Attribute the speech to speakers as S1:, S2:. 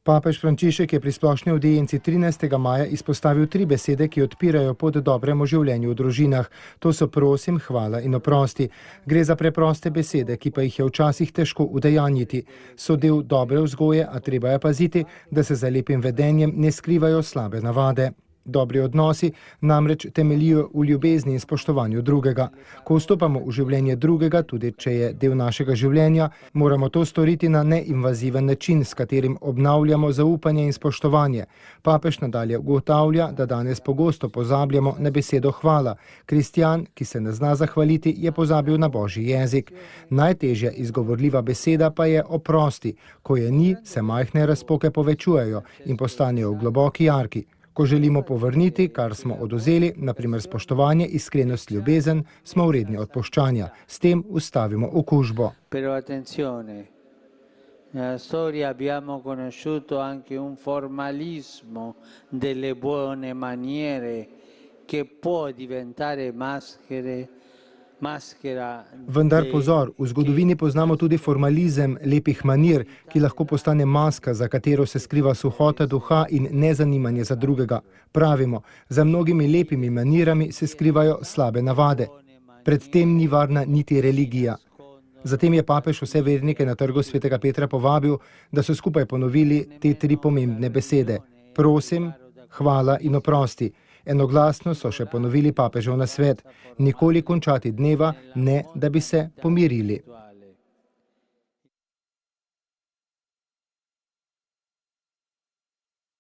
S1: Papež Frančišek je pri splošni audienci 13. maja izpostavil 3 besede, ki odpirajo pot dobremu življenju v družinah. To so prosim, hvala in oprosti. Gre za preproste besede, ki pa jih je včasih težko udejanjiti. So del dobre vzgoje, a treba je paziti, da se za lepim vedenjem ne skrivajo slabe navade. Dobri odnosi namreč temeljijo v ljubezni in spoštovanju drugega. Ko vstopamo v življenje drugega, tudi če je del našega življenja, moramo to storiti na neinvaziven način, s katerim obnavljamo zaupanje in spoštovanje. Papež nadalje ugotavlja, da danes pogosto pozabljamo na besedo hvala. Kristjan, ki se ne zna zahvaliti, je pozabil na božji jezik. Najtežja izgovorljiva beseda pa je oprosti. Ko je ni, se majhne razpoke povečujejo in postanejo v globoki jarki. Ko želimo povrniti, kar smo odvzeli, naprimer spoštovanje, iskrenost, ljubezen, smo vredni odpuščanja. S tem ustavimo okužbo.
S2: Però attenzione, nella storia abbiamo conosciuto anche un formalismo delle buone maniere che può diventare maschera.
S1: Vendar pozor, v zgodovini poznamo tudi formalizem lepih manir, ki lahko postane maska, za katero se skriva suhota duha in nezanimanje za drugega. Pravimo, za mnogimi lepimi manirami se skrivajo slabe navade. Pred tem ni varna niti religija. Zatem je papež vse vernike na trgu svetega Petra povabil, da so skupaj ponovili te 3 pomembne besede. Prosim, hvala in oprosti. Enoglasno so še ponovili papežev nasvet: nikoli končati dneva, ne da bi se pomirili.